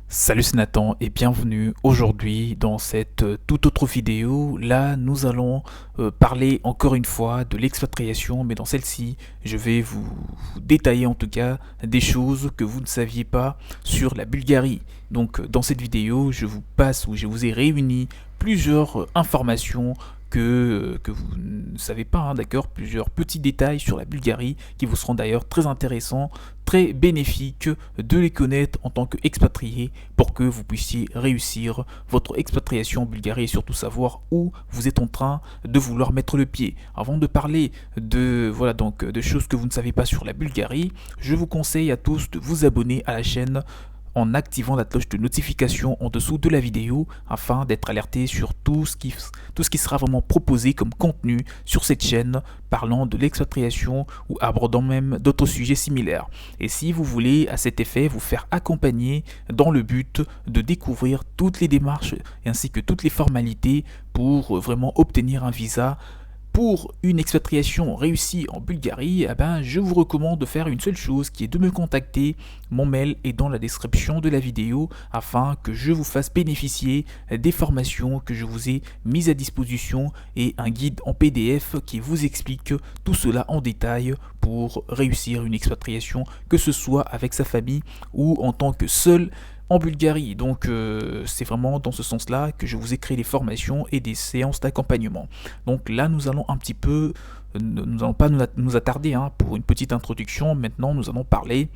Salut, c'est Nathan et bienvenue aujourd'hui dans cette toute autre vidéo. Là, nous allons parler encore une fois de l'expatriation, mais dans celle-ci, je vais vous détailler en tout cas des choses que vous ne saviez pas sur la Bulgarie. Donc, dans cette vidéo, je vous passe ou je vous ai réuni plusieurs informations que vous ne savez pas, hein, d'accord, plusieurs petits détails sur la Bulgarie qui vous seront d'ailleurs très intéressants, très bénéfiques de les connaître en tant qu'expatrié pour que vous puissiez réussir votre expatriation en Bulgarie et surtout savoir où vous êtes en train de vouloir mettre le pied. Avant de parler de choses que vous ne savez pas sur la Bulgarie, je vous conseille à tous de vous abonner à la chaîne en activant la cloche de notification en dessous de la vidéo afin d'être alerté sur tout ce qui sera vraiment proposé comme contenu sur cette chaîne parlant de l'expatriation ou abordant même d'autres sujets similaires. Et si vous voulez à cet effet vous faire accompagner dans le but de découvrir toutes les démarches ainsi que toutes les formalités pour vraiment obtenir un visa pour une expatriation réussie en Bulgarie, je vous recommande de faire une seule chose qui est de me contacter. Mon mail est dans la description de la vidéo afin que je vous fasse bénéficier des formations que je vous ai mises à disposition et un guide en PDF qui vous explique tout cela en détail pour réussir une expatriation, que ce soit avec sa famille ou en tant que seul en Bulgarie. Donc c'est vraiment dans ce sens-là que je vous ai créé des formations et des séances d'accompagnement. Donc là nous allons un petit peu, nous n'allons pas nous attarder pour une petite introduction. Maintenant nous allons parler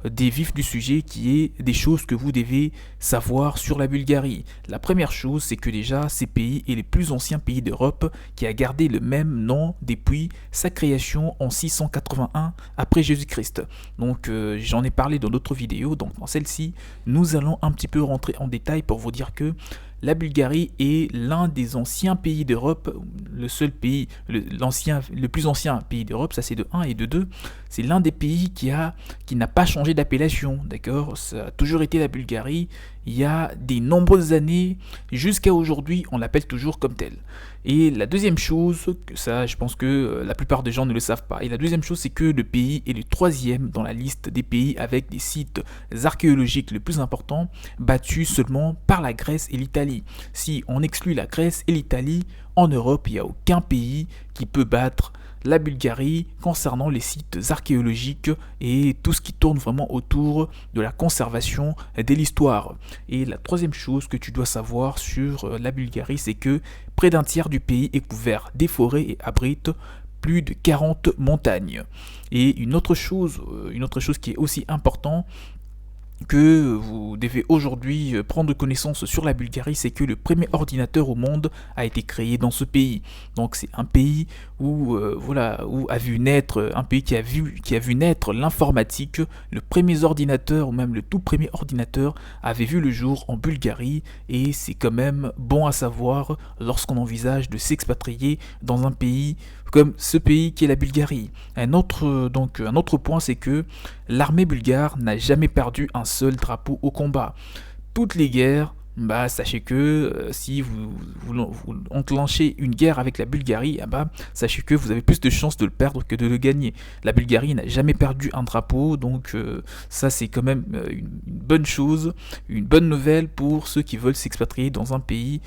des vifs du sujet qui est des choses que vous devez savoir sur la Bulgarie. La première chose, c'est que déjà ces pays est les plus anciens pays d'Europe qui a gardé le même nom depuis sa création en 681 après Jésus-Christ. Donc j'en ai parlé dans d'autres vidéos, donc dans celle-ci nous allons un petit peu rentrer en détail pour vous dire que la Bulgarie est l'un des anciens pays d'Europe, le seul pays, le plus ancien pays d'Europe, ça c'est de 1 et de 2. C'est l'un des pays qui n'a pas changé d'appellation, d'accord. Ça a toujours été la Bulgarie. Il y a des nombreuses années, jusqu'à aujourd'hui, on l'appelle toujours comme tel. Et la deuxième chose, ça je pense que la plupart des gens ne le savent pas, et la deuxième chose c'est que le pays est le troisième dans la liste des pays avec des sites archéologiques les plus importants, battus seulement par la Grèce et l'Italie. Si on exclut la Grèce et l'Italie, en Europe, il n'y a aucun pays qui peut battre la Bulgarie concernant les sites archéologiques et tout ce qui tourne vraiment autour de la conservation de l'histoire. Et la troisième chose que tu dois savoir sur la Bulgarie, c'est que près d'un tiers du pays est couvert des forêts et abrite plus de 40 montagnes. Et une autre chose qui est aussi importante, que vous devez aujourd'hui prendre connaissance sur la Bulgarie, c'est que le premier ordinateur au monde a été créé dans ce pays. Donc c'est un pays où où a vu naître un pays qui a vu naître l'informatique. Le premier ordinateur ou même le tout premier ordinateur avait vu le jour en Bulgarie et c'est quand même bon à savoir lorsqu'on envisage de s'expatrier dans un pays comme ce pays qui est la Bulgarie. Un autre point, c'est que l'armée bulgare n'a jamais perdu un seul drapeau au combat. Toutes les guerres, sachez que si vous enclenchez une guerre avec la Bulgarie, sachez que vous avez plus de chances de le perdre que de le gagner. La Bulgarie n'a jamais perdu un drapeau, donc ça c'est quand même une bonne chose, une bonne nouvelle pour ceux qui veulent s'expatrier dans un pays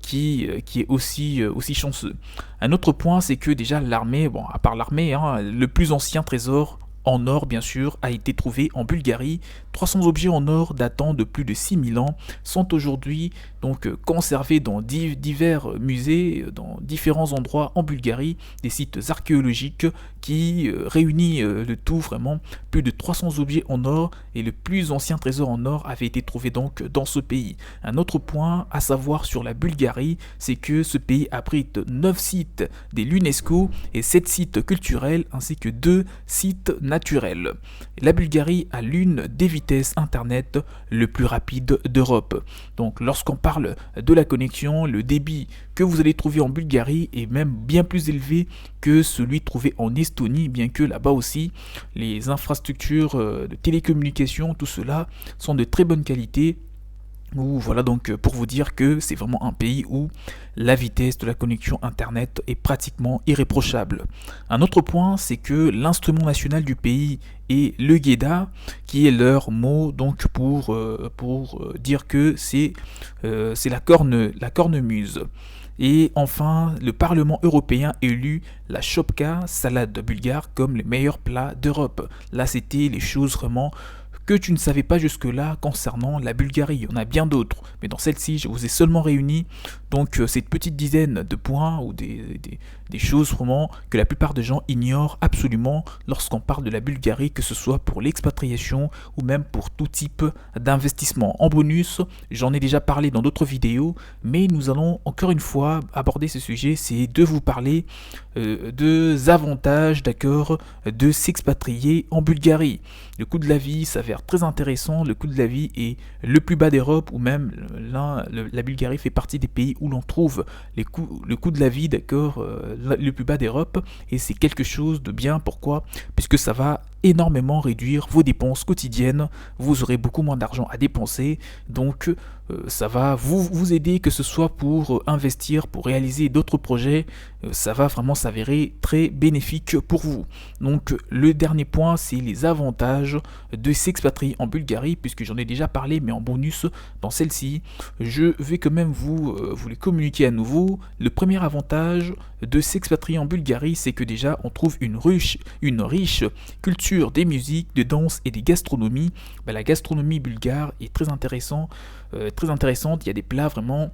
qui est aussi chanceux. Un autre point, c'est que déjà l'armée, à part l'armée, le plus ancien trésor en or, bien sûr, a été trouvé en Bulgarie. 300 objets en or datant de plus de 6000 ans sont aujourd'hui donc conservés dans divers musées, dans différents endroits en Bulgarie, des sites archéologiques qui réunit le tout vraiment plus de 300 objets en or, et le plus ancien trésor en or avait été trouvé donc dans ce pays. Un autre point à savoir sur la Bulgarie, c'est que ce pays abrite 9 sites de l'UNESCO et 7 sites culturels ainsi que 2 sites naturels. La Bulgarie a l'une des vitesses internet le plus rapide d'Europe. Donc lorsqu'on parle de la connexion, le débit que vous allez trouver en Bulgarie est même bien plus élevé que celui trouvé en Estonie, bien que là-bas aussi les infrastructures de télécommunications, tout cela sont de très bonne qualité. Ou voilà donc pour vous dire que c'est vraiment un pays où la vitesse de la connexion internet est pratiquement irréprochable. Un autre point, c'est que l'instrument national du pays est le guéda, qui est leur mot donc pour dire que c'est la cornemuse. Et enfin, le Parlement européen élut la chopka, salade bulgare, comme les meilleurs plats d'Europe. Là, c'était les choses vraiment que tu ne savais pas jusque-là concernant la Bulgarie. Il y en a bien d'autres, mais dans celle-ci, je vous ai seulement réuni donc cette petite dizaine de points ou des choses vraiment que la plupart des gens ignorent absolument lorsqu'on parle de la Bulgarie, que ce soit pour l'expatriation ou même pour tout type d'investissement. En bonus, j'en ai déjà parlé dans d'autres vidéos, mais nous allons encore une fois aborder ce sujet, c'est de vous parler des avantages, d'accord, de s'expatrier en Bulgarie. Le coût de la vie s'avère très intéressant, le coût de la vie est le plus bas d'Europe, ou même la Bulgarie fait partie des pays où l'on trouve le coût de la vie, d'accord, le plus bas d'Europe, et c'est quelque chose de bien. Pourquoi? Puisque ça va énormément réduire vos dépenses quotidiennes, vous aurez beaucoup moins d'argent à dépenser, donc ça va vous aider, que ce soit pour investir, pour réaliser d'autres projets, ça va vraiment s'avérer très bénéfique pour vous. Donc le dernier point, c'est les avantages de s'expatrier en Bulgarie, puisque j'en ai déjà parlé, mais en bonus dans celle-ci, je vais quand même vous les communiquer à nouveau. Le premier avantage de s'expatrier en Bulgarie, c'est que déjà on trouve une riche culture des musiques, de danse et des gastronomies. La gastronomie bulgare est très intéressante. Il y a des plats vraiment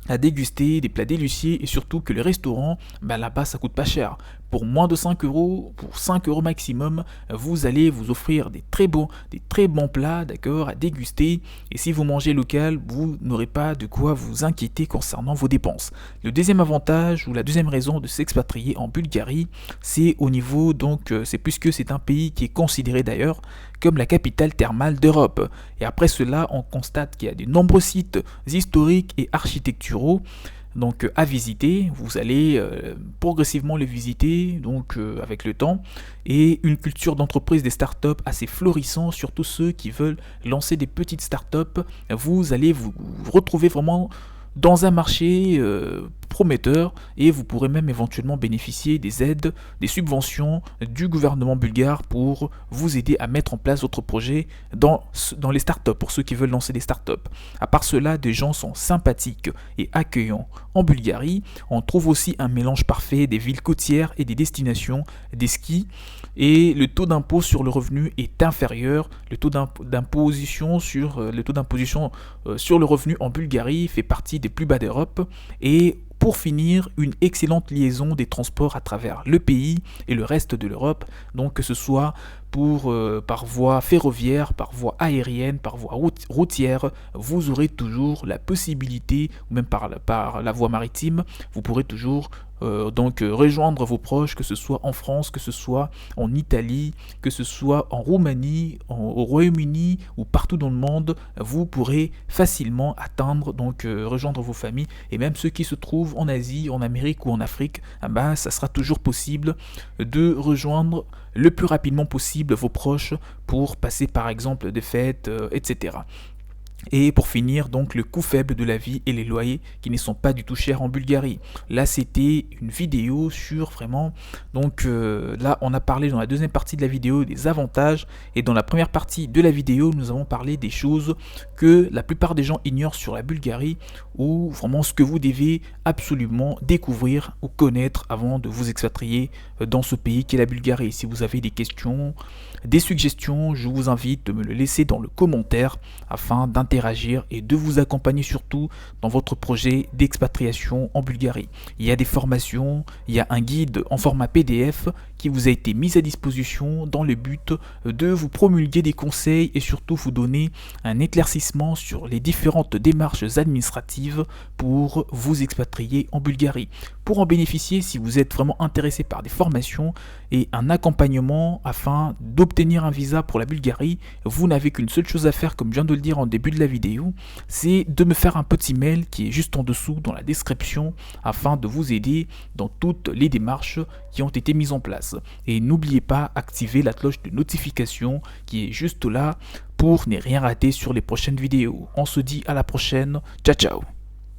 à déguster, des plats délicieux, et surtout que les restaurants, là-bas ça coûte pas cher. Pour moins de 5 euros, pour 5 euros maximum, vous allez vous offrir des très bons plats, d'accord, à déguster. Et si vous mangez local, vous n'aurez pas de quoi vous inquiéter concernant vos dépenses. Le deuxième avantage, ou la deuxième raison de s'expatrier en Bulgarie, c'est au niveau, donc, c'est puisque c'est un pays qui est considéré d'ailleurs comme la capitale thermale d'Europe. Et après cela, on constate qu'il y a de nombreux sites historiques et architecturaux donc à visiter. Vous allez progressivement les visiter donc avec le temps, et une culture d'entreprise des startups assez florissant, surtout ceux qui veulent lancer des petites startups. Vous allez vous retrouver vraiment dans un marché prometteur, et vous pourrez même éventuellement bénéficier des aides, des subventions du gouvernement bulgare pour vous aider à mettre en place votre projet dans les startups, pour ceux qui veulent lancer des startups. À part cela, des gens sont sympathiques et accueillants. En Bulgarie, on trouve aussi un mélange parfait des villes côtières et des destinations des skis, et le taux d'impôt sur le revenu est inférieur. Le taux d'imposition sur le revenu en Bulgarie fait partie des plus bas d'Europe. Et pour finir, une excellente liaison des transports à travers le pays et le reste de l'Europe, donc que ce soit par voie ferroviaire, par voie aérienne, par voie routière, vous aurez toujours la possibilité, ou même par la voie maritime, vous pourrez toujours rejoindre vos proches, que ce soit en France, que ce soit en Italie, que ce soit en Roumanie, au Royaume-Uni ou partout dans le monde. Vous pourrez facilement rejoindre vos familles, et même ceux qui se trouvent en Asie, en Amérique ou en Afrique, ça sera toujours possible de rejoindre le plus rapidement possible vos proches pour passer par exemple des fêtes, etc. Et pour finir, donc le coût faible de la vie et les loyers qui ne sont pas du tout chers en Bulgarie. Là, c'était une vidéo sur vraiment, là on a parlé dans la deuxième partie de la vidéo des avantages, et dans la première partie de la vidéo, nous avons parlé des choses que la plupart des gens ignorent sur la Bulgarie, ou vraiment ce que vous devez absolument découvrir ou connaître avant de vous expatrier dans ce pays qu'est la Bulgarie. Si vous avez des questions, des suggestions, je vous invite de me le laisser dans le commentaire afin d'interagir et de vous accompagner surtout dans votre projet d'expatriation en Bulgarie. Il y a des formations, il y a un guide en format PDF qui vous a été mis à disposition dans le but de vous promulguer des conseils et surtout vous donner un éclaircissement sur les différentes démarches administratives pour vous expatrier en Bulgarie. Pour en bénéficier, si vous êtes vraiment intéressé par des formations et un accompagnement afin d'obtenir un visa pour la Bulgarie, vous n'avez qu'une seule chose à faire, comme je viens de le dire en début de la vidéo, c'est de me faire un petit mail qui est juste en dessous dans la description afin de vous aider dans toutes les démarches qui ont été mises en place. passe. Et n'oubliez pas d'activer la cloche de notification qui est juste là pour ne rien rater sur les prochaines vidéos. On se dit à la prochaine. Ciao ciao.